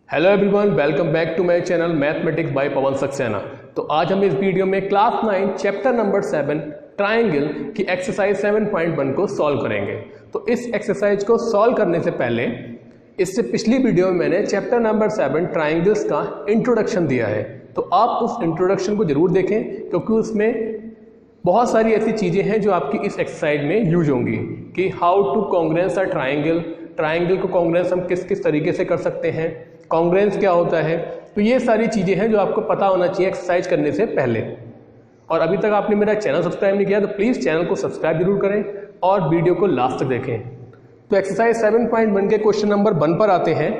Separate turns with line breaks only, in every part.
Hello everyone, welcome back to my channel mathematics by Pawan Saxena. तो आज हम इस वीडियो में क्लास 9 चैप्टर नंबर 7 ट्राइंगल की एक्सरसाइज 7.1 को सॉल्व करेंगे। तो इस एक्सरसाइज को सॉल्व करने से पहले इससे पिछली वीडियो में मैंने चैप्टर नंबर 7 ट्राइंगल्स का इंट्रोडक्शन दिया है, तो आप उस इंट्रोडक्शन को जरूर देखें क्योंकि उसमें बहुत सारी ऐसी चीज़ें हैं जो आपकी इस एक्सरसाइज में यूज होंगी कि how to congruence a triangle, triangle को कॉन्ग्रेंस हम किस किस तरीके से कर सकते हैं, कॉन्ग्रेंस क्या होता है। तो ये सारी चीज़ें हैं जो आपको पता होना चाहिए एक्सरसाइज करने से पहले। और अभी तक आपने मेरा चैनल सब्सक्राइब नहीं किया तो प्लीज़ चैनल को सब्सक्राइब जरूर करें और वीडियो को लास्ट तक देखें। तो एक्सरसाइज 7.1 के क्वेश्चन नंबर 1 पर आते हैं।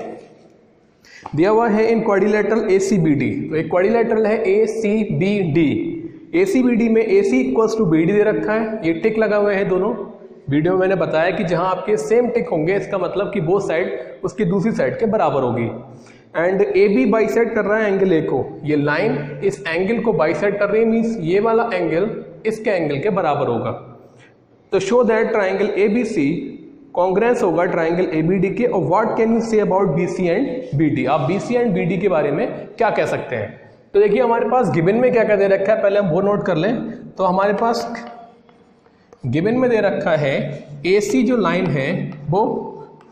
दिया हुआ है इन क्वाड्रिलेटरल ACBD। तो एक क्वाड्रिलेटरल है ACBD। ACBD में AC इक्वल्स टू BD दे रखा है, ये टिक लगा हुए हैं दोनों। वीडियो में मैंने बताया कि जहां आपके सेम टिक होंगे इसका मतलब कि वो साइड उसकी दूसरी साइड के बराबर होगी। एंड AB बाइसेक्ट कर रहा है एंगल A को, ये लाइन इस एंगल को बाइसेक्ट कर रही है, मीन्स ये वाला एंगल इसके एंगल के बराबर होगा। तो show that triangle ABC congruence होगा ट्राइंगल ABD के। और what can you say about BC and BD, आप BC एंड BD के बारे में क्या कह सकते हैं। तो देखिए हमारे पास गिवन में क्या क्या दे रखा है, पहले हम वो नोट कर लें। तो हमारे पास गिवन में दे रखा है AC जो लाइन है वो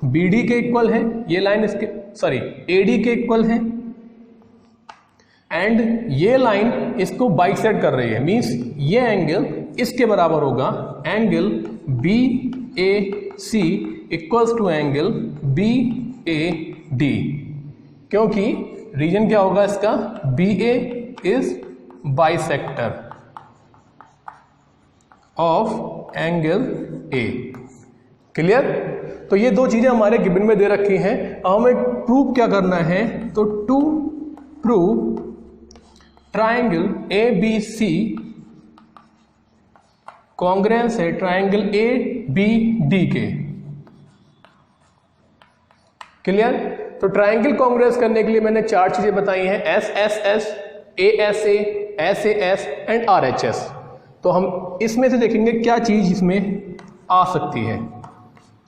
BD के इक्वल है, ये लाइन इसके AD के इक्वल है, एंड ये लाइन इसको बाइसेक्ट कर रही है, मींस ये एंगल इसके बराबर होगा। Angle BAC equals to angle BAD, क्योंकि रीजन क्या होगा इसका, BA is bisector of angle A। Clear. तो ये दो चीजें हमारे गिवन में दे रखी हैं। अब हमें प्रूव क्या करना है, तो to prove triangle ABC congruence है ट्राइंगल ABD के। क्लियर। तो ट्राइंगल कॉन्ग्रेंस करने के लिए मैंने 4 चीजें बताई हैं, SSS, ASA, SAS and RHS। तो हम इसमें से देखेंगे क्या चीज इसमें आ सकती है।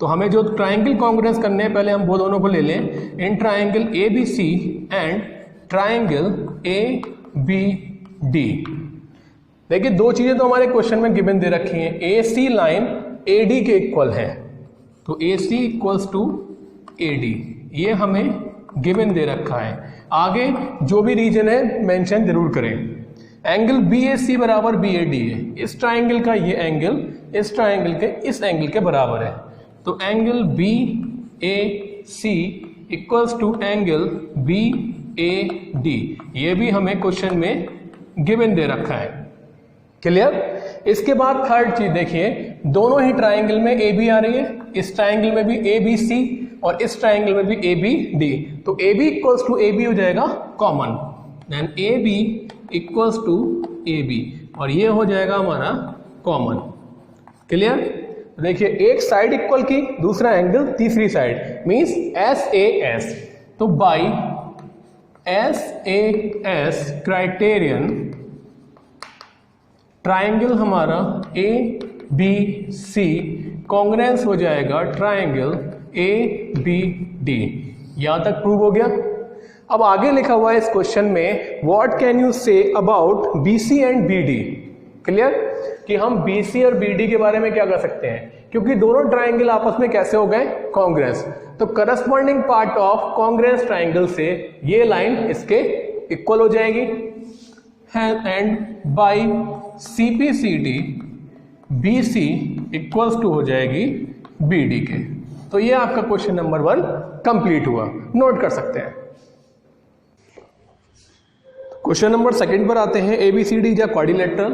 तो हमें जो ट्राइंगल कॉन्ग्रेंस करने हैं पहले हम वो दोनों को ले लें, in triangle ABC and triangle ABD। देखिए दो चीजें तो हमारे क्वेश्चन में गिवन दे रखी हैं, AC लाइन AD के इक्वल है, तो AC इक्वल्स टू AD, ये हमें गिवन दे रखा है। आगे जो भी रीजन है मेंशन जरूर करें। एंगल BAC बराबर BAD है, इस ट्राइंगल का ये एंगल इस ट्राइंगल के इस एंगल के बराबर है, तो angle BAC equals to angle BAD, ये भी हमें क्वेश्चन में गिवन दे रखा है। क्लियर। इसके बाद थर्ड चीज देखिए, दोनों ही ट्राइंगल में AB आ रही है, इस ट्राइंगल में भी ABC और इस ट्राइंगल में भी ABD, तो AB इक्वल्स टू AB हो जाएगा common, then AB equals to AB, और ये हो जाएगा हमारा कॉमन। क्लियर। देखिए एक साइड इक्वल की, दूसरा एंगल तीसरी साइड, मींस SAS। तो बाय SAS क्राइटेरियन ट्राइंगल हमारा ABC कॉन्ग्रेंस हो जाएगा ट्राइंगल ABD। यहां तक प्रूव हो गया। अब आगे लिखा हुआ है इस क्वेश्चन में, what can you say about BC and BD। Clear, कि हम BC और BD के बारे में क्या कर सकते हैं, क्योंकि दोनों ट्राइंगल आपस में कैसे हो गए, कॉन्ग्रेंस। तो corresponding part of congruence triangle से ये लाइन इसके इक्वल हो जाएगी, and by CPCD BC equals to हो जाएगी BD के। तो ये आपका क्वेश्चन नंबर 1 कंप्लीट हुआ, नोट कर सकते हैं। क्वेश्चन नंबर 2 पर आते हैं। ABCD या क्वाड्रिलेटरल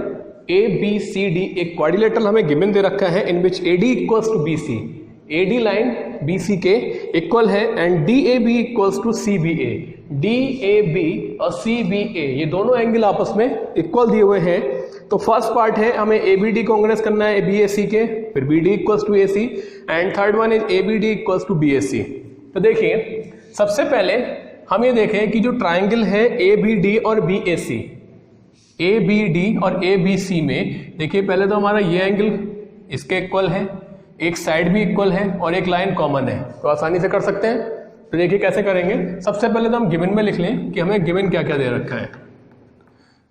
ABCD एक क्वाड्रिलेटरल हमें गिवन दे रखा है, in which AD equals to BC, AD line BC के इक्वल है, and DAB equals to CBA, DAB और CBA ये दोनों एंगल आपस में इक्वल दिए हुए हैं। तो फर्स्ट पार्ट है हमें ABD कॉन्ग्रेंस करना है BAC के, फिर BD equals to AC, and third one is ABD equals to BAC। तो देखिए सबसे पहले हम ये देखें कि जो ट्राइंगल है ABD और BAC, ABD और ABC में देखिए पहले तो हमारा ये एंगल इसके इक्वल है, एक साइड भी इक्वल है और एक लाइन कॉमन है, तो आसानी से कर सकते हैं। तो देखिए कैसे करेंगे। सबसे पहले तो हम गिवन में लिख लें कि हमें गिवन क्या क्या दे रखा है।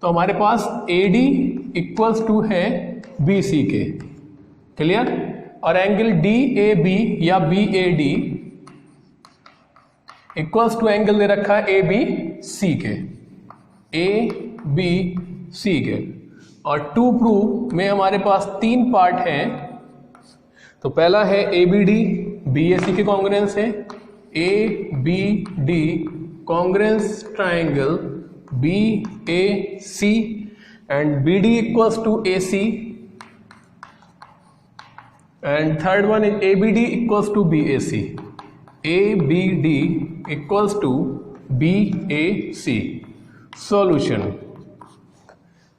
तो हमारे पास AD इक्वल्स टू है BC के, क्लियर, और एंगल DAB या BAD इक्वल्स टू एंगल दे रखा है ABC के, ABC के। और टू प्रूव में हमारे पास 3 पार्ट हैं। तो पहला है ABD BAC के कॉन्ग्रुएंस है, ABD congruence triangle BAC and BD equals to AC and third one is ABD equals to BAC, ABD equals to BAC। Solution.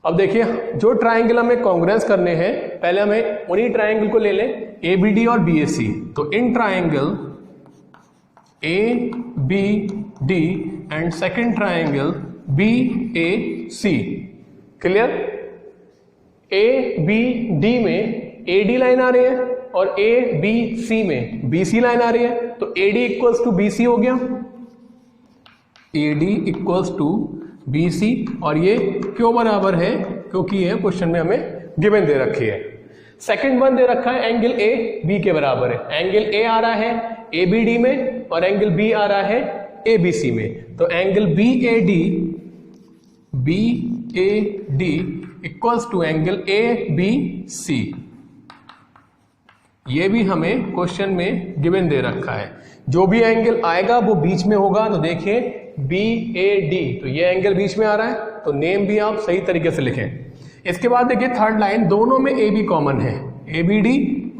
अब देखिए जो ट्राइंगल हमें कॉन्ग्रुएंस करने हैं, पहले हमें उन्हीं ट्राइंगल को ले लें ABD और BAC। तो in triangle ABD and second triangle BAC, clear. ABD में AD लाइन आ रही है और ABC में BC लाइन आ रही है, तो AD इक्वल्स टू BC हो गया, AD इक्वल्स टू BC। और ये क्यों बराबर है, क्योंकि ये क्वेश्चन में हमें गिवन दे रखी है। सेकंड वन दे रखा है एंगल AB के बराबर है। एंगल A आ रहा है ABD में और एंगल B आ रहा है ABC में। तो angle BAD equals to angle ABC। ये भी हमें क्वेश्चन में गिवन दे रखा है। जो भी एंगल आएगा वो बीच में होगा। तो देखिए BAD, तो ये एंगल बीच में आ रहा है, तो नेम भी आप सही तरीके से लिखें। इसके बाद देखिए थर्ड लाइन, दोनों में AB कॉमन है, ABD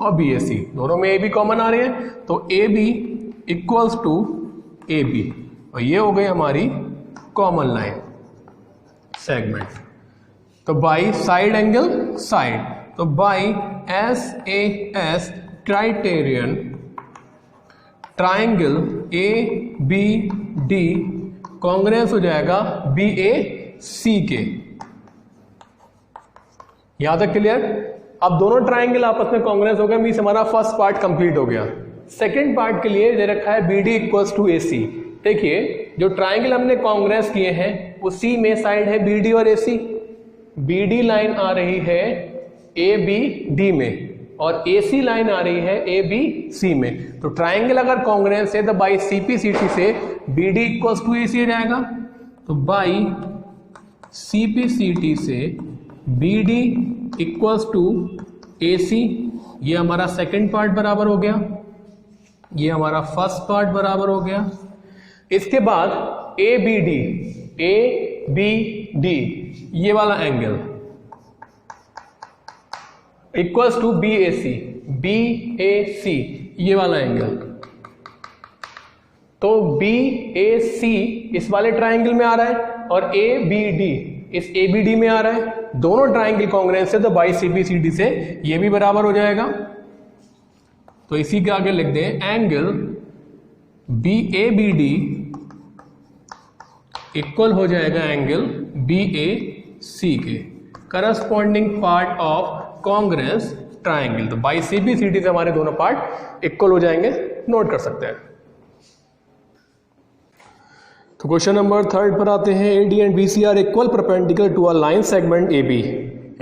और BAC दोनों में AB कॉमन आ रही है, तो AB इक्वल्स टू AB, और ये हो गई हमारी कॉमन लाइन सेगमेंट। तो बाई साइड एंगल साइड, तो by SAS criterion triangle ABD congruence हो जाएगा BAC के। यहां तक क्लियर। अब दोनों ट्राइंगल आपस में कॉन्ग्रुएंस हो गए, मींस हमारा फर्स्ट पार्ट कंप्लीट हो गया। सेकंड पार्ट के लिए दे रखा है BD इक्वल्स टू AC। देखिए जो ट्राइंगल हमने कॉन्ग्रुएंस किए हैं वो C में साइड है BD और AC। BD लाइन आ रही है ABD में और AC लाइन आ रही है ABC में। तो ट्राइंगल अगर कॉन्ग्रुएंस है तो बाई CPCT से BD इक्वल्स टू AC हो जाएगा। तो बाई CPCT से BD इक्वल्स टू AC, ये हमारा सेकंड पार्ट बराबर हो गया, ये हमारा फर्स्ट पार्ट बराबर हो गया। इसके बाद ABD ये वाला एंगल इक्वल्स टू BAC ये वाला एंगल। तो BAC इस वाले ट्राइंगल में आ रहा है और ABD इस ABD में आ रहा है। दोनों ट्राइंगल कॉन्ग्रुएंस है, तो बाई CPCD से ये भी बराबर हो जाएगा। तो इसी के आगे लिख दें एंगल BABD इक्वल हो जाएगा एंगल BAC के, corresponding part of congruence triangle. तो बाई CPCD से हमारे दोनों पार्ट इक्वल हो जाएंगे, नोट कर सकते हैं। तो क्वेश्चन नंबर थर्ड पर आते हैं। AD and BC are equal perpendicular to a line segment AB।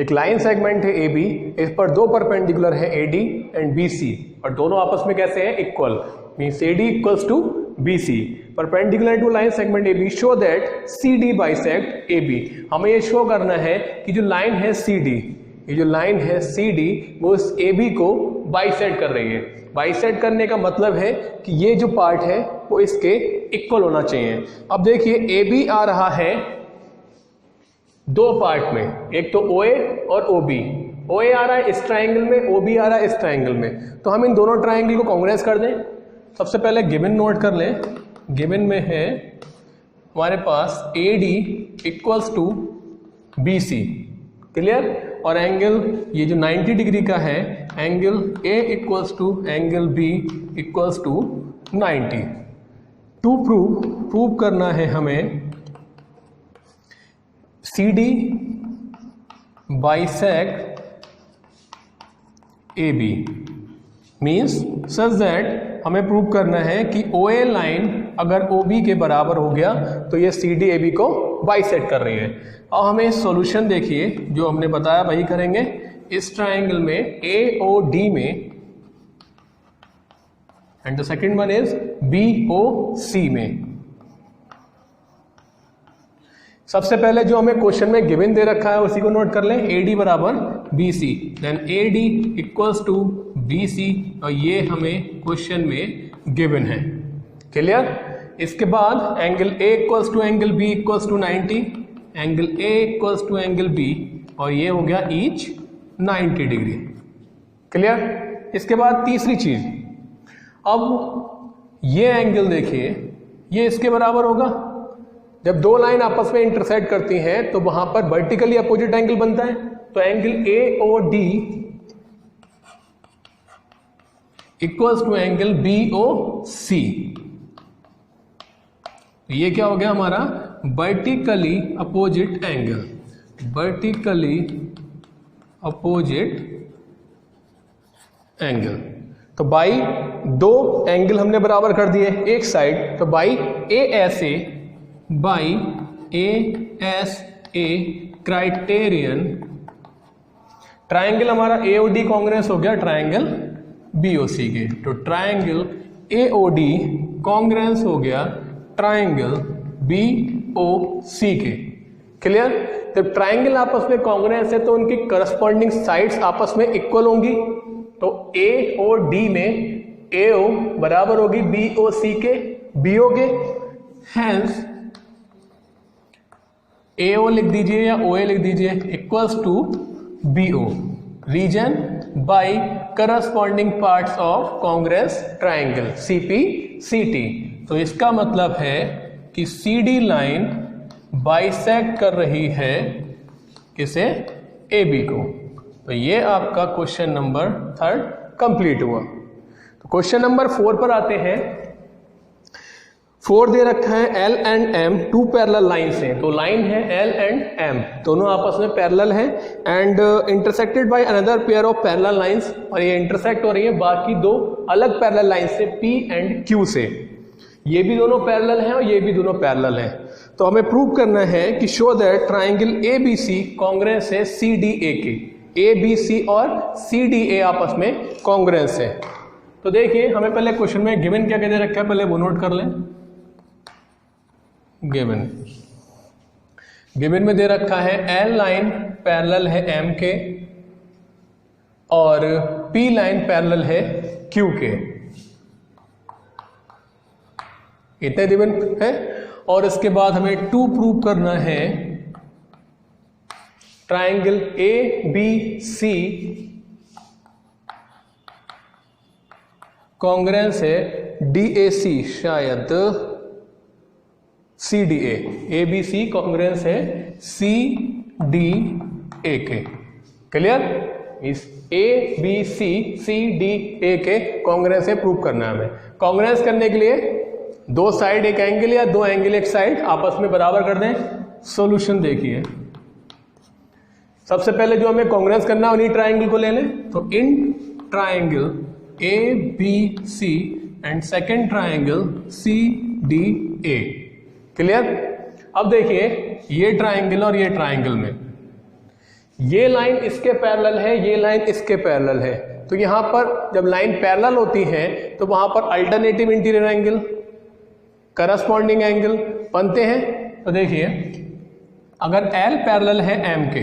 एक लाइन सेगमेंट है AB, इस पर दो परपेंडिकुलर है AD एंड BC और दोनों आपस में कैसे हैं, equal, means AD equals to BC perpendicular to line segment AB show that CD bisect AB। हमें ये शो करना है कि जो लाइन है CD, ये जो लाइन है CD वो इस AB को बाइसेक्ट कर रही है। बाइसेक्ट करने का मतलब है कि ये जो पार्ट है वो इसके इक्वल होना चाहिए। अब देखिए AB आ रहा है दो पार्ट में, एक तो OA और OB। OA आ रहा है इस ट्राइंगल में, OB आ रहा है इस ट्राइंगल में। तो हम इन दोनों ट्राइंगल को कॉन्ग्रुएंस कर दें। सबसे पहले गिवन नोट कर लें। गिवन में है हमारे पास AD equals to BC, clear, और एंगल ये जो 90 डिग्री का है angle A equals to angle B equals to 90। To prove करना है हमें CD bisect AB, means such that हमें प्रूव करना है कि OA लाइन अगर OB के बराबर हो गया तो ये CD AB को बाइसेक्ट कर रही है। और हमें सॉल्यूशन देखिए जो हमने बताया वही करेंगे। इस ट्राइंगल में AOD में and the second one is BOC में। सबसे पहले जो हमें क्वेश्चन में गिवन दे रखा है उसी को नोट कर लें। AD बराबर BC, then AD equals to BC, और ये हमें क्वेश्चन में गिवन है। क्लियर? इसके बाद angle A equals to angle B equals to 90, angle A equals to angle B, और ये हो गया ईच 90 डिग्री। क्लियर? इसके बाद तीसरी चीज, अब ये एंगल देखिए, ये इसके बराबर होगा। जब दो लाइन आपस में इंटरसेक्ट करती हैं तो वहां पर वर्टिकली अपोजिट एंगल बनता है। तो angle AOD equals to angle BOC, ये क्या हो गया हमारा vertically opposite angle, vertically opposite angle. तो बाई दो एंगल हमने बराबर कर दिए एक साइड, तो by ASA by ASA criterion triangle हमारा AOD कांग्रेस हो गया ट्राइंगल BOC के। तो ट्राइंगल AOD कांग्रेस हो गया ट्राइंगल BOC के। क्लियर? जब ट्राइंगल आपस में कांग्रेस है तो उनकी करस्पॉन्डिंग साइड्स आपस में इक्वल होंगी। तो A और D में AO बराबर होगी BOC के BO के। हैंस AO लिख दीजिए या OA लिख दीजिए equals to BO, reason by corresponding parts of congruence triangle CPCT। तो इसका मतलब है कि CD लाइन बाइसेक्ट कर रही है किसे? AB को। तो ये आपका क्वेश्चन नंबर 3 कंप्लीट हुआ। तो क्वेश्चन नंबर 4 पर आते हैं। 4 दे रखा है L and M two parallel lines हैं। तो लाइन है L एंड M, दोनों आपस में पैरेलल हैं and intersected by another pair of parallel lines, और ये इंटरसेक्ट हो रही है बाकी दो अलग पैरेलल लाइन से P एंड Q से। ये भी दोनों पैरेलल हैं और ये भी दोनों पैरेलल हैं। तो हमें प्रूव करना है कि show that triangle ABC Congress है CDA के। ABC और CDA आपस में कांग्रेस है। तो देखिए हमें पहले क्वेश्चन में गिवन क्या दे रखा है, पहले वो नोट कर लें। गिवन में दे रखा है L लाइन पैरेलल है M के और P लाइन पैरेलल है Q के। इतने गिवन है। और इसके बाद हमें 2 प्रूव करना है ट्राइंगल ABC कांग्रेस है DAC, शायद CDA। ABC कांग्रेस है CDA के। क्लियर? इस ABC CDA के कांग्रेस से प्रूव करना है हमें। कांग्रेस करने के लिए दो साइड एक एंगल या दो एंगल एक साइड आपस में बराबर कर दें। सॉल्यूशन देखिए, सबसे पहले जो हमें कांग्रेस करना है उन्हीं ट्राइंगल को ले लें। तो in triangle ABC and second triangle CDA। Clear? अब देखिए ये ट्राइंगल और ये ट्राइंगल में ये लाइन इसके पैरेलल है, ये लाइन इसके पैरेलल है। तो यहां पर जब लाइन पैरेलल होती है तो वहां पर alternative interior angle, corresponding angle बनते हैं। तो देखिए अगर L पैरेलल है M के,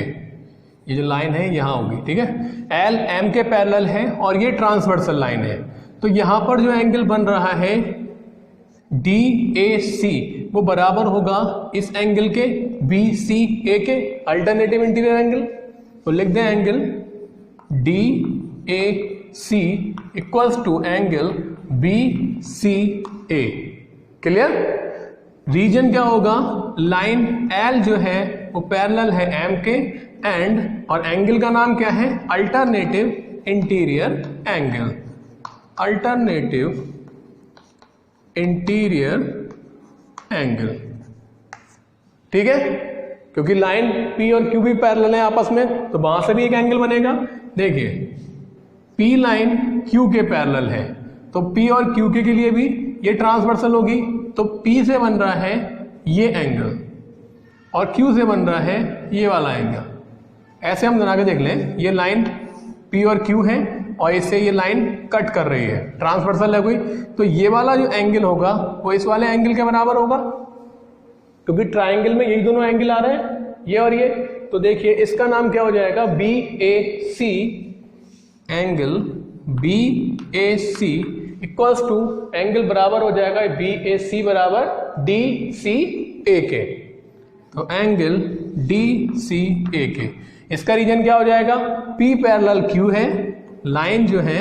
ये जो लाइन है यहां होगी, ठीक है। L M के पैरेलल है और ये ट्रांसवर्सल लाइन है। तो यहां पर जो एंगल बन रहा है DAC वो बराबर होगा इस एंगल के BCA के, अल्टरनेटिव इंटीरियर एंगल। तो लिख दें angle DAC equals to angle BCA। Clear? Reason क्या होगा? लाइन L जो है वो पैरेलल है M के एंड, और एंगल का नाम क्या है? Alternative interior angle, alternative interior angle. ठीक है? क्योंकि लाइन P और Q भी पैरेलल है आपस में, तो वहां से भी एक एंगल बनेगा। देखिए P लाइन Q के पैरेलल है, तो P और Q के लिए भी ये ट्रांसवर्सल होगी, तो P से बन रहा है ये एंगल और Q से बन रहा है ये वाला एंगल। ऐसे हम बना के देख लें, ये लाइन P और Q है और इससे ये लाइन कट कर रही है, ट्रांसवर्सल है कोई, तो ये वाला जो एंगल होगा वो इस वाले एंगल के बराबर होगा, क्योंकि ट्राइंगल में यही दोनों एंगल आ रहे हैं, ये और ये। तो देखिए इसका नाम क्या हो जाएगा, BAC, angle BAC equals to angle बराबर हो जाएगा BAC बराबर DCA के, तो एंगल DCA के। इसका रीजन क्या हो जाएगा, P पैरेलल Q है, लाइन जो है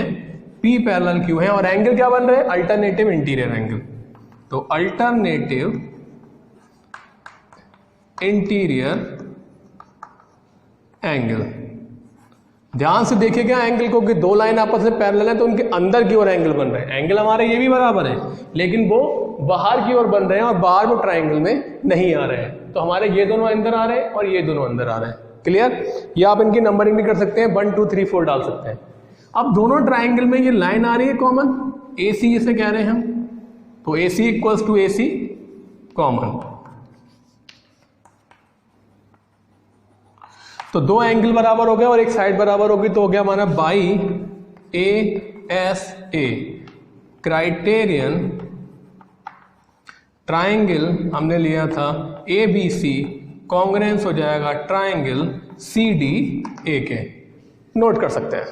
P पैरेलल Q है, और एंगल क्या बन रहा है, अल्टरनेटिव इंटीरियर एंगल, तो अल्टरनेटिव इंटीरियर एंगल। ध्यान से देखिएगा एंगल को कि दो लाइन आपस में पैरेलल है तो उनके अंदर की ओर एंगल बन रहे हैं। एंगल हमारे ये भी बराबर है लेकिन वो बाहर की ओर बन रहे हैं और बाहर वो ट्राइंगल में नहीं आ रहे हैं, तो हमारे ये दोनों अंदर आ रहे हैं और ये दोनों अंदर आ रहे हैं। क्लियर? या आप इनकी नंबरिंग भी कर सकते हैं, 1 2 3 4 डाल सकते हैं। अब दोनों ट्राइंगल में ये लाइन आ रही है कॉमन, AC इसे कह रहे हैं हम, तो AC equals to AC common. तो दो एंगल बराबर हो गया और एक साइड बराबर होगी, तो हो गया हमारा बाई ASA क्राइटेरियन ट्राइंगल हमने लिया था ABC, कॉन्ग्रेंस हो जाएगा ट्राइंगल CDA के। नोट कर सकते हैं।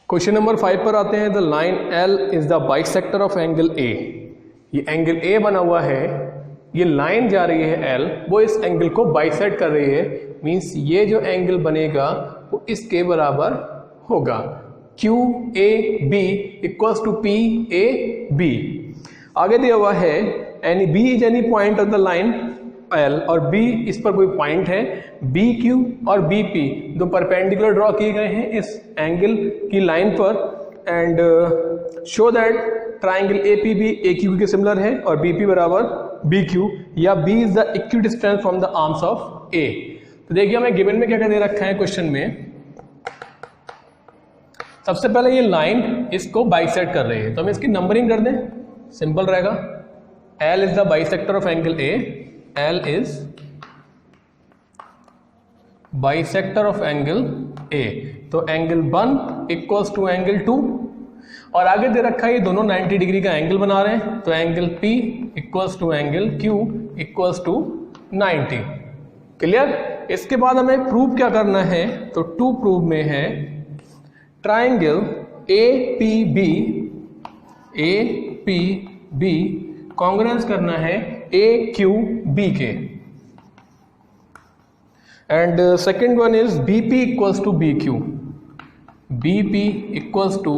क्वेश्चन नंबर 5 पर आते हैं। The line L is the bisector of angle A। ये एंगल A बना हुआ है, ये लाइन जा रही है L, वो इस एंगल को बाइसेक्ट कर रही है, मींस ये जो एंगल बनेगा वो इसके बराबर होगा, QAB इक्वल्स टू PAB। आगे दिया हुआ है any B is any point of the line L, और B इस पर कोई पॉइंट है, BQ और BP दो परपेंडिकुलर ड्रॉ किए गए हैं इस एंगल की लाइन पर, and show that triangle APB AQ के सिमिलर है और BP बराबर BQ, या B is the equidistance from the arms of A। तो देखिए हमें गिवन में क्या क्या दे रखा है क्वेश्चन में। सबसे पहले ये लाइन इसको बाइसेक्ट कर रही है, तो हम इसकी नंबरिंग कर दें, सिंपल रहेगा। L is the bisector of angle A, L is bisector of angle A, तो एंगल 1 इक्वल्स टू एंगल 2, और आगे दे रखा है ये दोनों 90 डिग्री का एंगल बना रहे हैं, तो angle P equals to angle Q equals to 90। Clear? इसके बाद हमें प्रूव क्या करना है, तो 2 प्रूव में है ट्राइंगल APB कॉन्ग्रेंस करना है AQB के, and second one is BP equals to BQ, BP equals to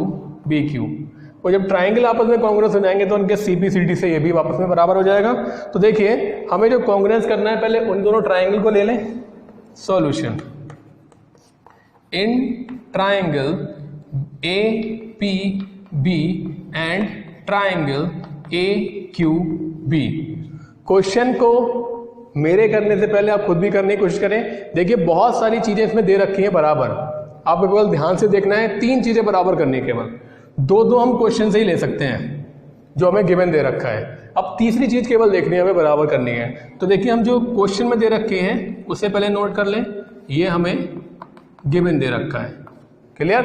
BQ। और जब ट्राइंगल आपस में कॉन्ग्रेंस हो जाएंगे तो उनके CPCD से ये भी आपस में बराबर हो जाएगा। तो देखिए हमें जो कॉन्ग्रेंस करना है, पहले उन दोनों ट्राइंगल को ले लें। Solution in triangle APB and triangle AQB। Question को मेरे करने से पहले आप खुद भी करने की कोशिश करें। देखिए बहुत सारी चीजें इसमें दे रखी हैं बराबर, आपको केवल ध्यान से देखना है, 3 चीजें बराबर करनी है, केवल 2 हम क्वेश्चन से ही ले सकते हैं जो हमें गिवन दे रखा है। अब तीसरी चीज केवल देखनी है, हमें बराबर करनी है। तो देखिए हम जो क्वेश्चन में दे रखे हैं उससे पहले नोट कर लें, ये हमें गिवन दे रखा है। क्लियर?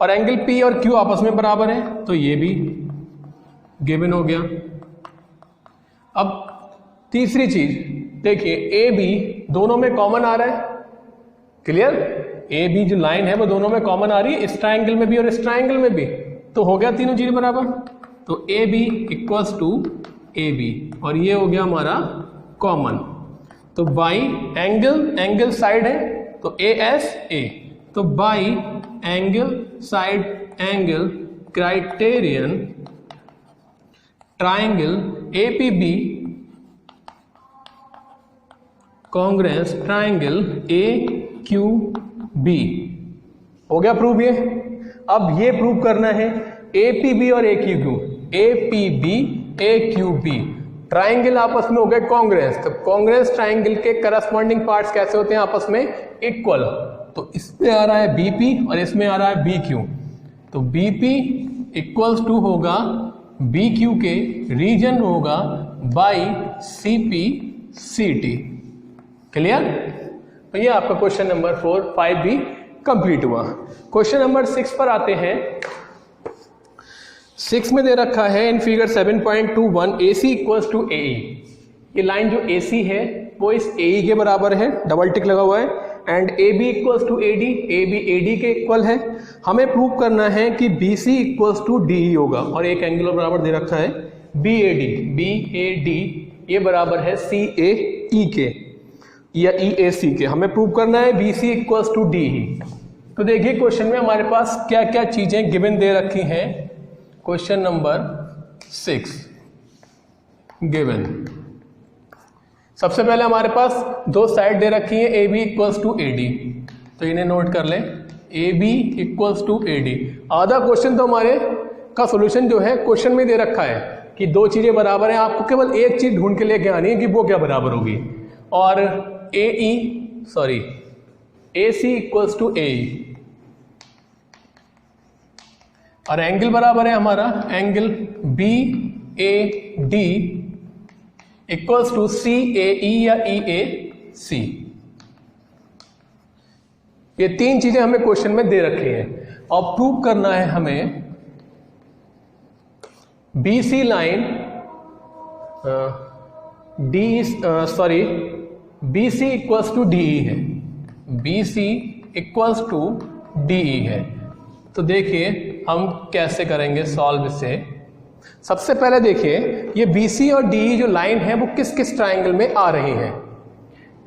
और एंगल P और Q आपस में बराबर है, तो ये भी गिवन हो गया। अब तीसरी चीज देखिए, AB दोनों में कॉमन आ रहा है। क्लियर? AB जो लाइन है वो दोनों में कॉमन आ रही है, इस ट्राइंगल में भी और इस ट्राइंगल में भी, तो हो गया तीनों चीजें बराबर। तो AB इक्वल्स टू AB, और ये हो गया हमारा कॉमन। तो बाई एंगल साइड है तो ASA, तो by angle side angle criterion triangle APB congruence triangle AQB। हो गया प्रूव ये। अब ये प्रूव करना है APB और APB AQB ट्राइंगल आपस में हो गए कॉन्ग्रेंस। तो कॉन्ग्रेंस ट्राइंगल के करस्पॉन्डिंग पार्ट्स कैसे होते हैं आपस में? इक्वल। तो इसमें आ रहा है बीपी और इसमें आ रहा है बीक्यू। तो बीपी इक्वल्स टू होगा बीक्यू के रीजन होगा बाई सीपी सीटी। क्लियर? तो ये आपका क्वेश्चन नंबर 4 5 भी कंप्लीट हुआ। क्वेश्चन नंबर 6 पर आते हैं। 6 में दे रखा है in figure 7.21 AC equals to AE। ये लाइन जो AC है वो इस AE के बराबर है, डबल टिक लगा हुआ है, and AB equals to AD, AB AD के इक्वल है। हमें प्रूव करना है कि BC इक्वल्स टू DE होगा, और एक एंगल बराबर दे रखा है BAD ये बराबर है CAE के या EAC के। हमें प्रूव करना है BC इक्वल्स टू DE। तो देखिए क्वेश्चन में हमारे पास क्या क्या चीजें गिवन दे रखी हैं। क्वेश्चन नंबर 6 गिवन, सबसे पहले हमारे पास दो साइड दे रखी है AB इक्वल्स टू AD, तो इन्हें नोट कर लें AB इक्वल्स टू AD। आधा क्वेश्चन तो हमारे का सॉल्यूशन जो है क्वेश्चन में दे रखा है कि दो चीजें बराबर हैं, आपको केवल एक चीज ढूंढ के लेके आनी है कि वो क्या बराबर होगी। और AC इक्वल्स टू AE, और एंगल बराबर है हमारा angle BAD equals to CAE या EAC। ये तीन चीजें हमें क्वेश्चन में दे रखी हैं और प्रूव करना है हमें BC line BC equals to DE है, BC इक्वल्स टू DE है। तो देखिए हम कैसे करेंगे सॉल्व इसे। सबसे पहले देखिए ये BC और DE जो लाइन है वो किस किस ट्राइंगल में आ रही है।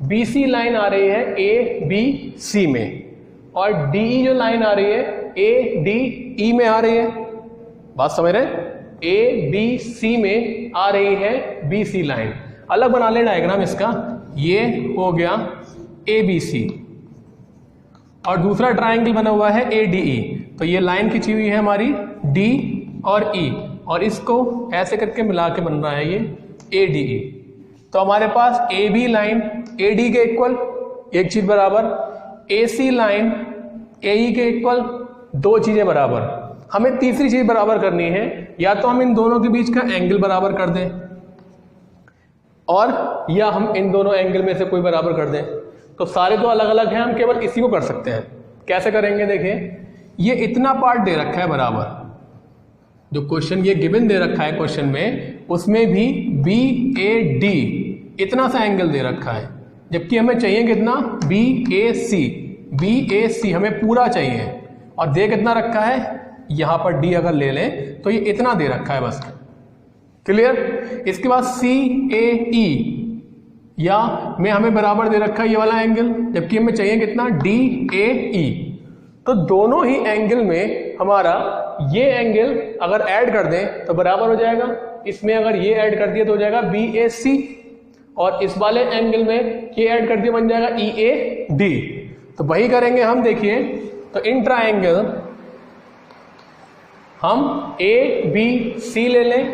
BC लाइन आ रही है ABC में, और DE जो लाइन आ रही है ADE में आ रही है। बात समझ रहे हैं? ABC में आ रही है BC लाइन। अलग बना ले डायग्राम इसका, ये हो गया ABC और दूसरा ट्राइंगल बना हुआ है ADE। तो ये लाइन खिंची हुई है हमारी D और E, और इसको ऐसे करके मिला के बन रहा है ये ADE। तो हमारे पास AB लाइन AD के इक्वल, एक चीज बराबर, AC लाइन AE के इक्वल, दो चीजें बराबर। हमें तीसरी चीज बराबर करनी है, या तो हम इन दोनों के बीच का एंगल बराबर कर दें, और या हम इन दोनों एंगल में से कोई बराबर कर दें। तो सारे तो अलग अलग हैं, हम केवल इसी को कर सकते हैं। कैसे करेंगे? देखिए ये इतना पार्ट दे रखा है बराबर, जो क्वेश्चन ये गिवन दे रखा है क्वेश्चन में, उसमें भी BAD इतना सा एंगल दे रखा है, जबकि हमें चाहिए कितना? BAC हमें पूरा चाहिए, और दे कितना रखा है? यहां पर D अगर ले लें तो ये इतना दे रखा है बस। क्लियर? इसके बाद CAE या में हमें बराबर दे रखा है ये वाला एंगल, जबकि हमें चाहिए कितना? DAE। तो दोनों ही एंगल में हमारा ये एंगल अगर ऐड कर दें तो बराबर हो जाएगा, इसमें अगर ये ऐड कर दिया तो हो जाएगा BAC, और इस वाले एंगल में ये ऐड कर दिया बन जाएगा EAD। तो वही करेंगे हम। देखिए तो इन ट्राइंगल हम ABC ले लें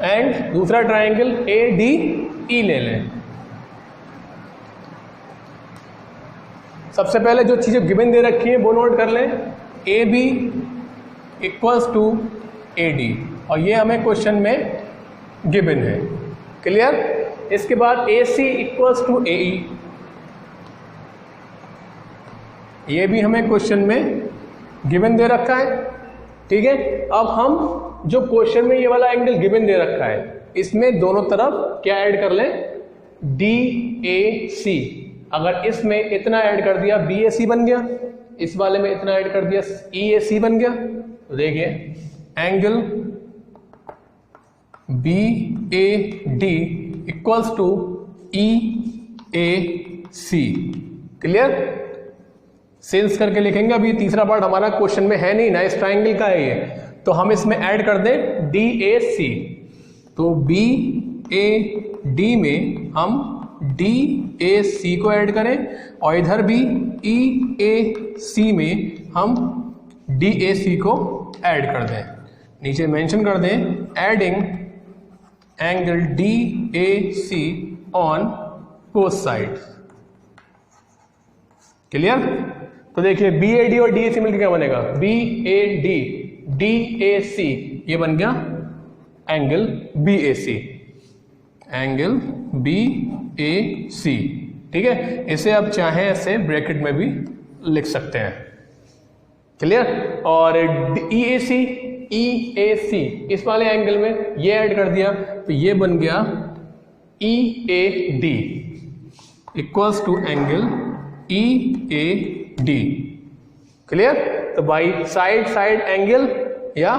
एंड दूसरा ट्राइंगल ADE ले लें। सबसे पहले जो चीजें गिवन दे रखी है वो नोट कर लें, AB इक्वल्स टू AD, और ये हमें क्वेश्चन में गिवन है। क्लियर? इसके बाद AC इक्वल्स टू AE, ये भी हमें क्वेश्चन में गिवन दे रखा है। ठीक है, अब हम जो क्वेश्चन में ये वाला एंगल गिवन दे रखा है, इसमें दोनों तरफ क्या ऐड कर लें? DAC। अगर इसमें इतना ऐड कर दिया BAC बन गया, इस वाले में इतना ऐड कर दिया EAC बन गया। तो देखिए angle BAD equals to EAC। Clear? सेल्स करके लिखेंगे। अभी तीसरा पार्ट हमारा क्वेश्चन में है नहीं ना, इस ट्राइंगल का है ये, तो हम इसमें ऐड कर दें DAC। तो BAD में हम DAC को ऐड करें, और इधर भी EAC में हम DAC को ऐड कर दें। नीचे मेंशन कर दें adding angle DAC on both sides. Clear? तो देखिए BAD और DAC मिलकर क्या बनेगा, BAD DAC, ये बन गया एंगल BAC, एंगल BAC। ठीक है, इसे आप चाहें ऐसे ब्रैकेट में भी लिख सकते हैं। क्लियर? और EAC इस वाले एंगल में ये ऐड कर दिया तो ये बन गया EAD equals to angle EAD। Clear? तो बाई साइड एंगल या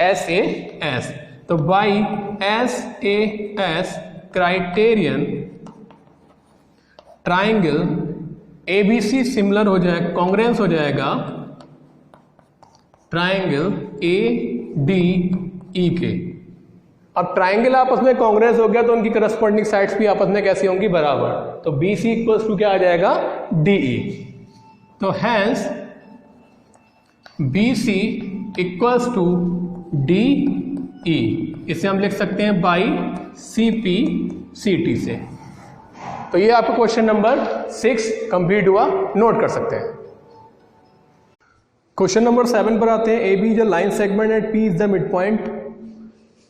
SAS, तो by SAS criterion triangle ABC similar हो जाएगा, कॉन्ग्रेंस हो जाएगा ट्राइंगल ADE के। अब ट्राइंगल आपस में कॉन्ग्रेंस हो गया तो उनकी करस्पॉन्डिंग साइड्स भी आपस में कैसी होंगी, बराबर। तो BC इक्वल्स टू क्या आ जाएगा, DE। तो hence BC equals to DE, इसे हम लिख सकते हैं बाई CP CT से। तो ये आपका क्वेश्चन नंबर 6 कंप्लीट हुआ, नोट कर सकते हैं। क्वेश्चन नंबर 7 पर आते हैं। AB is a line segment and P is the midpoint.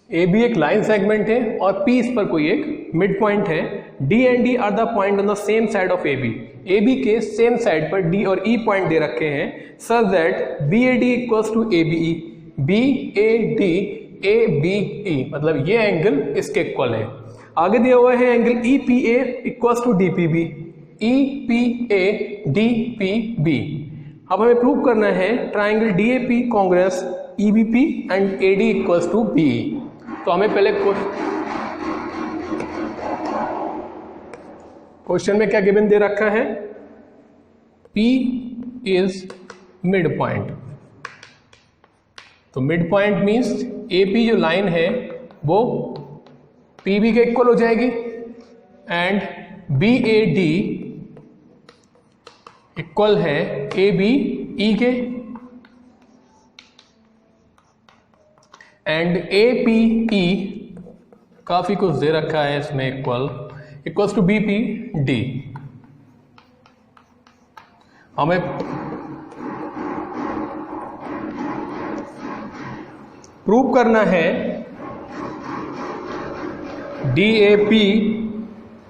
AB एक लाइन सेगमेंट है और P इस पर कोई एक मिड पॉइंट है। D and D are the point on the same side of AB। AB के सेम साइड पर D और E पॉइंट दे रखे हैं such that BAD equals to ABE, BAD ABE, मतलब ये एंगल इसके इक्वल है। आगे दिया हुआ है angle EPA equals to DPB, EPA DPB। अब हमें प्रूव करना है triangle DAP congruence EBP and AD equals to BE। तो हमें पहले क्वेश्चन में क्या गिवन दे रखा है, P इज मिड पॉइंट। तो मिड पॉइंट मीन्स AP जो लाइन है वो PB के इक्वल हो जाएगी एंड BAD इक्वल है ABE के एंड APE काफी कुछ दे रखा है इसमें इक्वल्स टू BPD। हमें प्रूव करना है DAP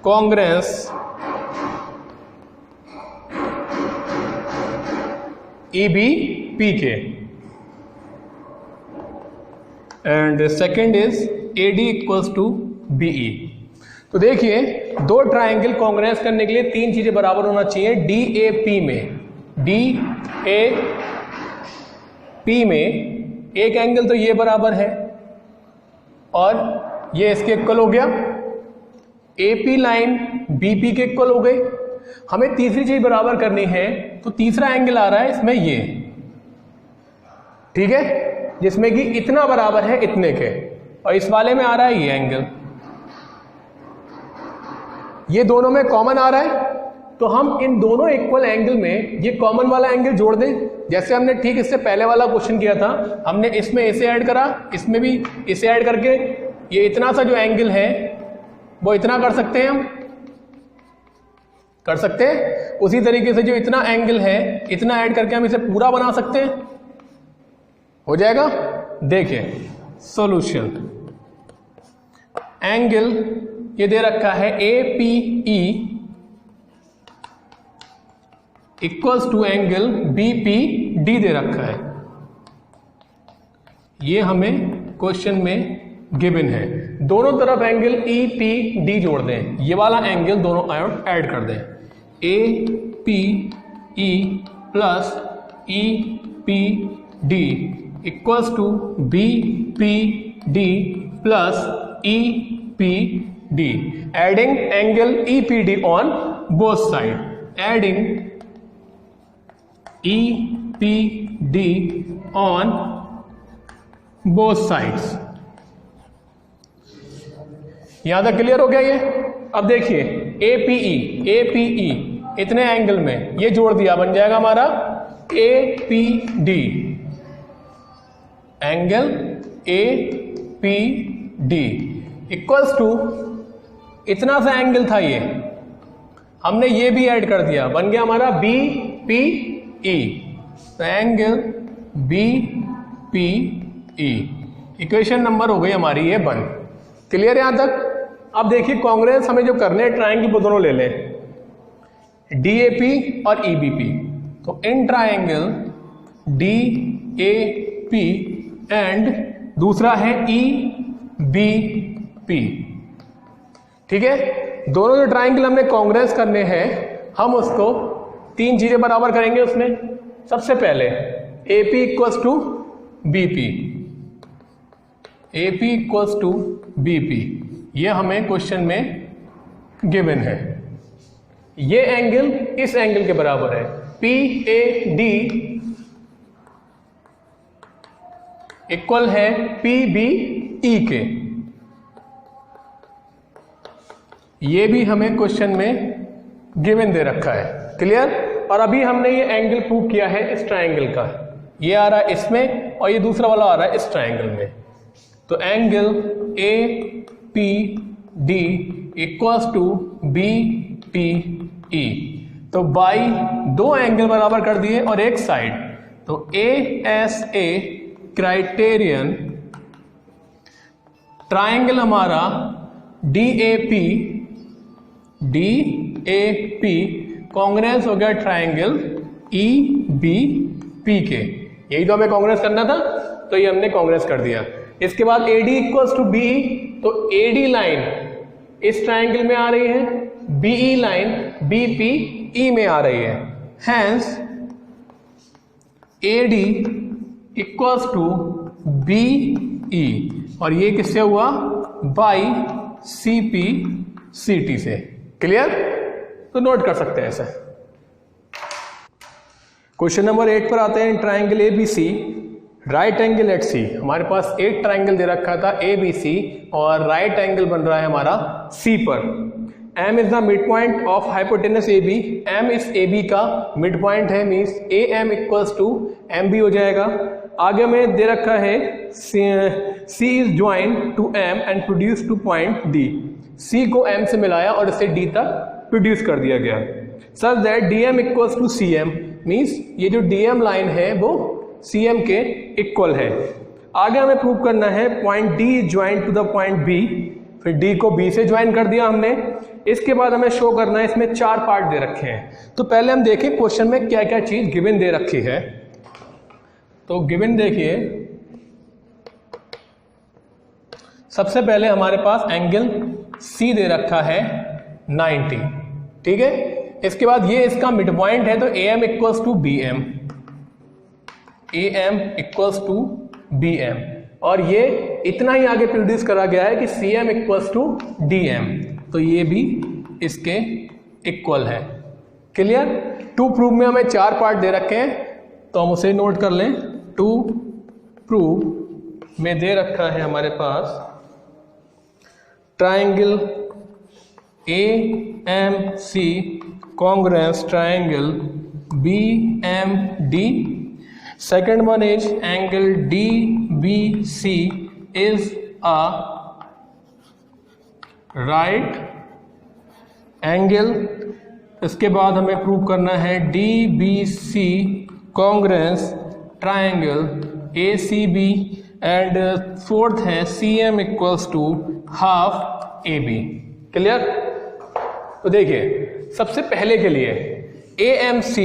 कॉन्ग्रेंस EBP के and second is AD equals to BE। तो देखिए दो ट्राइंगल कॉन्ग्रेंस करने के लिए तीन चीजें बराबर होना चाहिए। DAP में एक एंगल तो ये बराबर है और ये इसके इक्वल हो गया, AP लाइन BP के इक्वल हो गई। हमें तीसरी चीज बराबर करनी है तो तीसरा एंगल आ रहा है इसमें ये, ठीक है, जिसमें कि इतना बराबर है इतने के, और इस वाले में आ रहा है ये एंगल, ये दोनों में कॉमन आ रहा है। तो हम इन दोनों इक्वल एंगल में ये कॉमन वाला एंगल जोड़ दें, जैसे हमने ठीक इससे पहले वाला क्वेश्चन किया था। हमने इसमें इसे ऐड करा, इसमें भी इसे ऐड करके ये इतना सा जो एंगल है वो इतना कर सकते हैं, हम कर सकते हैं। उसी तरीके से जो इतना एंगल है इतना ऐड करके हम इसे पूरा बना सकते हैं, हो जाएगा। देखिए सॉल्यूशन, एंगल ये दे रखा है APE equals to angle BPD दे रखा है, ये हमें क्वेश्चन में गिवन है। दोनों तरफ एंगल EPD जोड़ दें, ये वाला एंगल दोनों ऐड कर दें, APE plus EPD equals to BPD plus EPD, adding angle EPD on both side, adding EPD on both sides. यहां तक क्लियर हो गया ये। अब देखिए APE इतने एंगल में ये जोड़ दिया, बन जाएगा हमारा APD, angle APD equals to इतना सा एंगल था ये, हमने ये भी ऐड कर दिया, बन गया हमारा BPD। पी ई, तो angle B P E. Equation number हो गई हमारी ये 1। क्लियर यहां तक। अब देखिए कॉन्ग्रेंस हमें जो करने हैं ट्राइंगल वो दोनों ले लें, DAP और EBP। तो इन ट्राइंगल DAP एंड दूसरा है EBP। ठीक है, दोनों जो ट्राइंगल हमने कॉन्ग्रेंस करने हैं हम उसको 3 चीजें बराबर करेंगे उसमें। सबसे पहले AP equals to BP, AP equals to BP, ये हमें क्वेश्चन में गिवन है। ये एंगल इस एंगल के बराबर है, PAD इक्वल है PBE के। ये भी हमें क्वेश्चन में गिवन दे रखा है। क्लियर। और अभी हमने ये एंगल प्रूव किया है इस ट्राइंगल का, ये आ रहा है इसमें और ये दूसरा वाला आ रहा है इस ट्राइंगल में। तो angle APD equals to BPE। तो बाई 2 एंगल बराबर कर दिए और एक साइड, तो ASA क्राइटेरियन ट्राइंगल हमारा DAP कांग्रेस हो गया ट्राइंगल EBP के। यही तो हमें कांग्रेस करना था, तो ये हमने कांग्रेस कर दिया। इसके बाद AD इक्वल्स टू BE, तो AD लाइन इस ट्राइंगल में आ रही है, BE लाइन BPE में आ रही है। Hence AD equals to BE, और ये किससे हुआ, बाई CPCT से। क्लियर। तो नोट कर सकते हैं ऐसे। क्वेश्चन नंबर 8 पर आते हैं। Triangle ABC right angle at C। हमारे पास एक ट्राइंगल दे रखा था ABC और राइट एंगल बन रहा है हमारा C पर। M is the midpoint of hypotenuse AB। M इस AB का मिड पॉइंट है, means AM equals to MB हो जाएगा। आगे हमें दे रखा है C is joint to M and produce to point D। C को M से मिलाया और इसे D तक प्रोड्यूस कर दिया गया। Such that DM equals to CM, means ये जो DM लाइन है वो CM के इक्वल है। आगे हमें प्रूव करना है point D joint to the point B, फिर D को B से ज्वाइन कर दिया हमने। इसके बाद हमें शो करना है, इसमें 4 पार्ट दे रखे हैं। तो पहले हम देखें क्वेश्चन में क्या क्या चीज गिवन दे रखी है। तो गिवन देखिए, सबसे पहले हमारे पास एंगल C दे रखा है 90। ठीक है, इसके बाद ये इसका मिड पॉइंट है, तो AM equals to BM, AM equals to BM, और ये इतना ही आगे प्रोड्यूस करा गया है कि CM इक्वल्स टू DM, तो ये भी इसके इक्वल है। क्लियर। टू प्रूव में हमें 4 पार्ट दे रखे हैं, तो हम उसे नोट कर लें। टू प्रूव में दे रखा है हमारे पास triangle AMC congruous triangle BMD. Second one is angle DBC is a right angle. इसके बाद हमें प्रूव करना है DBC congruous triangle ACB and fourth है CM equals to half AB. Clear. तो देखिए सबसे पहले के लिए AMC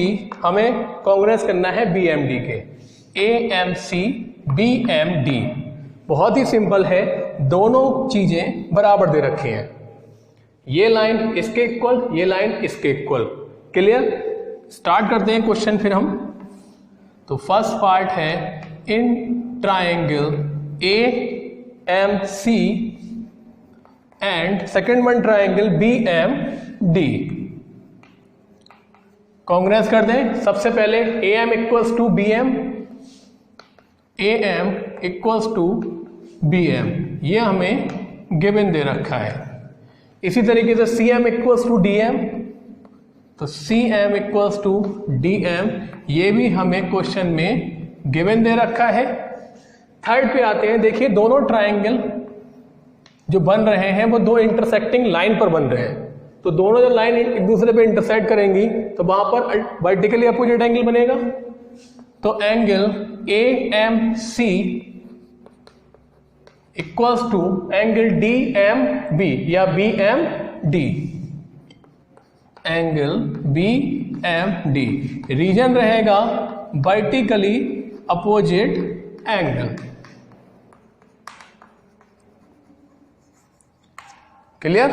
हमें कांग्रेस करना है BMD के। AMC BMD बहुत ही सिंपल है, दोनों चीजें बराबर दे रखी हैं। ये लाइन इसके इक्वल, ये लाइन इसके इक्वल। क्लियर। स्टार्ट करते हैं क्वेश्चन फिर हम। तो फर्स्ट पार्ट है in triangle AMC and second one triangle BMD। Congruence कर दें। सबसे पहले AM equals to BM, AM equals to BM, ये हमें गिवन दे रखा है। इसी तरीके से CM इक्वल्स टू DM, तो CM इक्वल्स टू DM, ये भी हमें क्वेश्चन में गिवन दे रखा है। थर्ड पे आते हैं। देखिए दोनों ट्राइंगल जो बन रहे हैं वो दो इंटरसेक्टिंग लाइन पर बन रहे हैं। तो दोनों जब लाइन एक दूसरे पे इंटरसेक्ट करेंगी तो वहां पर वर्टिकली अपोजिट एंगल बनेगा। तो angle AMC equals to angle DMB या BMD, एंगल BMD रीजन रहेगा वर्टिकली अपोजिट एंगल। क्लियर?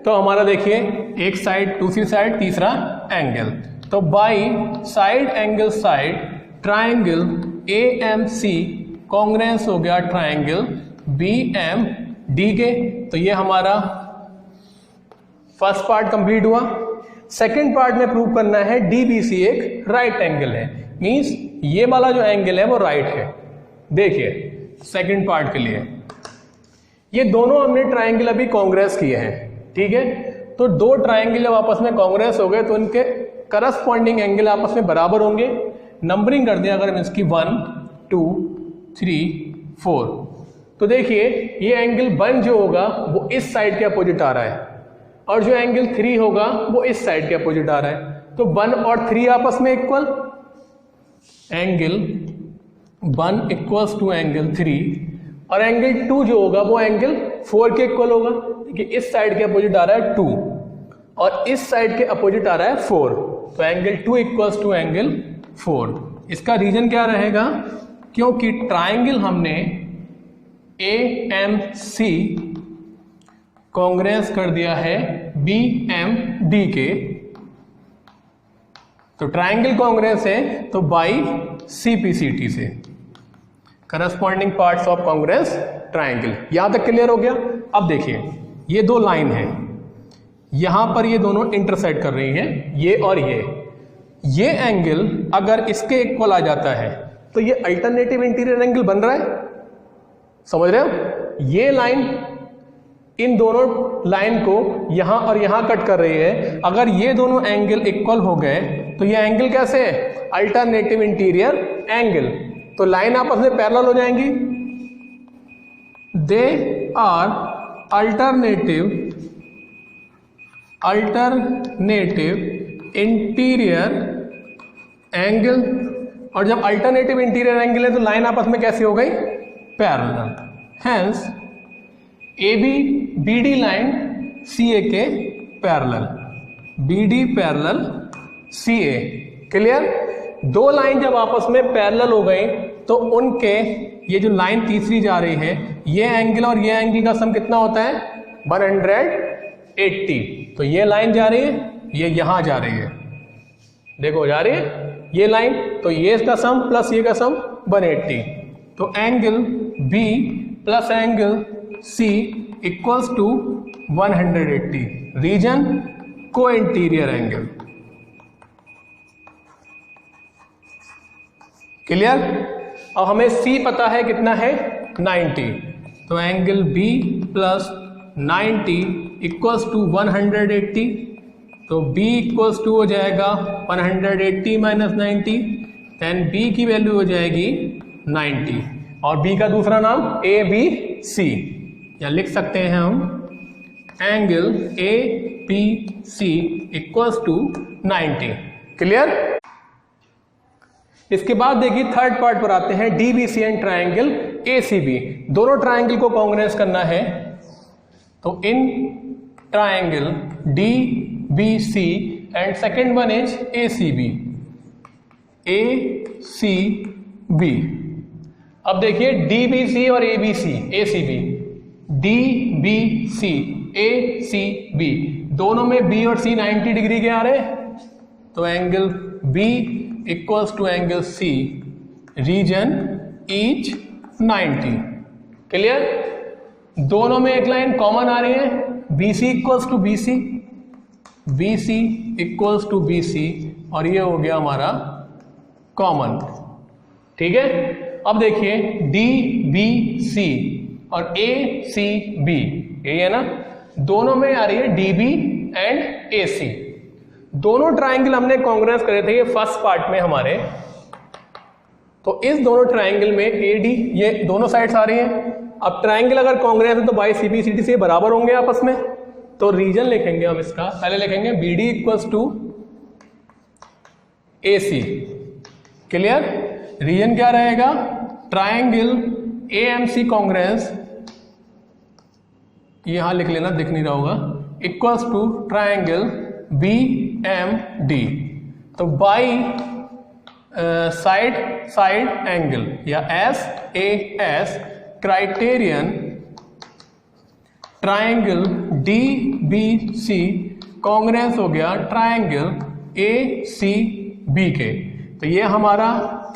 तो हमारा देखिए एक साइड, दूसरी साइड, तीसरा एंगल। तो by side angle side triangle AMC congruence हो गया ट्राइंगल BMD के। तो ये हमारा फर्स्ट पार्ट कंप्लीट हुआ। सेकंड पार्ट में प्रूव करना है DBC एक राइट एंगल है, मींस ये वाला जो एंगल है वो राइट है। देखिए सेकंड पार्ट के लिए ये दोनों हमने ट्राइंगल अभी कांग्रेस किए हैं, ठीक है। तो दो ट्राइंगल जब आपस में कांग्रेस हो गए तो उनके करस्पॉन्डिंग एंगल आपस में बराबर होंगे। नंबरिंग कर दें अगर हम इसकी 1 2 3 4, तो देखिए ये एंगल 1 जो होगा वो इस साइड के अपोजिट आ रहा है और जो एंगल 3 होगा वो इस साइड के अपोजिट आ रहा है। तो 1 और 3 आपस में equal, angle 1 equals to angle 3 और एंगल 2 जो होगा वो एंगल 4 के इक्वल होगा। देखिए इस साइड के अपोजिट आ रहा है 2 और इस साइड के अपोजिट आ रहा है 4, तो एंगल 2 इक्वल्स टू एंगल 4। इसका रीजन क्या रहेगा? क्योंकि ट्राइंगल हमने AMC कांग्रेस कर दिया है BMD के, तो ट्राइंगल कांग्रेस है तो बाई CPCT से, corresponding parts of congruence triangle. यहां तक क्लियर हो गया? अब देखिए ये दो लाइन है, यहां पर ये दोनों इंटरसेक्ट कर रही हैं, ये और ये एंगल अगर इसके इक्वल आ जाता है तो ये अल्टरनेटिव इंटीरियर एंगल बन रहा है। समझ रहे हो? ये लाइन इन दोनों लाइन को यहां और यहां कट कर रही है। अगर ये दोनों एंगल इक्वल हो गए तो ये एंगल कैसे है? Alternative interior angle. तो लाइन आपस में पैरेलल हो जाएंगी। They are alternative interior angle, और जब अल्टरनेटिव इंटीरियर एंगल है तो लाइन आपस में कैसी हो गई? Parallel. Hence AB BD line CA के parallel, BD parallel CA। Clear? दो लाइन जब आपस में पैरेलल हो गई तो उनके ये जो लाइन तीसरी जा रही है, ये एंगल और ये एंगल का सम कितना होता है? 180। तो ये लाइन जा रही है, ये यहां जा रही है, देखो जा रही है ये लाइन, तो ये इसका सम प्लस ये का सम 180। तो angle B plus angle C equals to 180। Reason को इंटीरियर एंगल। क्लियर? अब हमें C पता है कितना है? 90। तो angle B plus 90 equals to 180। तो B इक्वल्स टू हो जाएगा 180 माइनस 90, देन B की वैल्यू हो जाएगी 90 और B का दूसरा नाम ABC, या लिख सकते हैं हम angle ABC equals to 90। Clear? इसके बाद देखिए थर्ड पार्ट पर आते हैं, DBC एंड ट्राइंगल ACB। दोनों ट्राइंगल को कांग्रेस करना है, तो in triangle DBC and second one is ACB। अब देखिए DBC और ACB, DBC ACB दोनों में B और C 90 डिग्री के आ रहे हैं, तो angle B equals to angle C, reason each 90। Clear? दोनों में एक लाइन कॉमन आ रही है, BC equals to BC equals to BC, और ये हो गया हमारा कॉमन। ठीक है? अब देखिए DBC और ACB, यही है ना, दोनों में आ रही है DB एंड AC। दोनों ट्राइंगल हमने कांग्रेस करे थे ये फर्स्ट पार्ट में हमारे, तो इस दोनों ट्राइंगल में AD ये दोनों साइड्स आ रही हैं। अब ट्राइंगल अगर कांग्रेस है तो बाई CPCT से बराबर होंगे आपस में, तो रीजन लिखेंगे हम इसका, पहले लिखेंगे B D equals to A C. Clear? Reason क्या रहेगा? Triangle A M C congruence, यहां लिख लेना, दिख नहीं रहा होगा, equals to triangle B M D. तो बाई साइड एंगल या S A S criterion triangle D B C congruence हो गया ट्राइंगल ए सी बी के। तो ये हमारा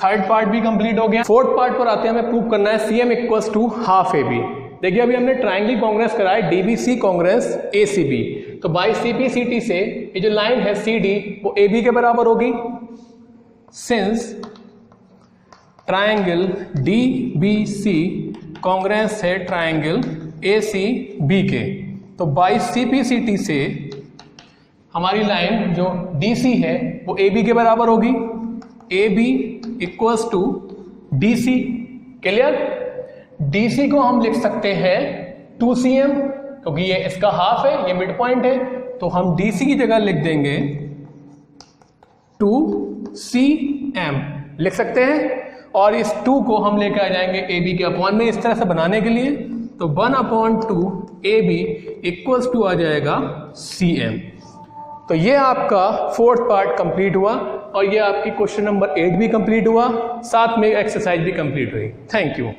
थर्ड पार्ट भी कंप्लीट हो गया। फोर्थ पार्ट पर आते हैं, हमें प्रूव करना है C M equals to half A B. देखिए अभी हमने ट्राइंगल कॉन्ग्रेंस करा है D B C congruence A C B, तो by C P C T से ये जो लाइन है सी डी वो ए बी के बराबर होगी। Since triangle D B C congruence है ट्राइंगल ए सी बी के, तो by C P C T से हमारी लाइन जो डी सी है वो ए बी के बराबर होगी। A B equals to D C. Clear? D C को हम लिख सकते हैं 2cm, क्योंकि ये इसका हाफ है, ये मिड पॉइंट है, तो हम डी सी की जगह लिख देंगे 2cm लिख सकते हैं। और इस 2 को हम लेकर आ जाएंगे ए बी के अपॉन में इस तरह से बनाने के लिए, तो 1/2 ए बी इक्वल्स टू आ जाएगा cm। तो ये आपका फोर्थ पार्ट कंप्लीट हुआ और ये आपकी क्वेश्चन नंबर 8 भी कंप्लीट हुआ, साथ में एक्सरसाइज भी कंप्लीट हुई। Thank you.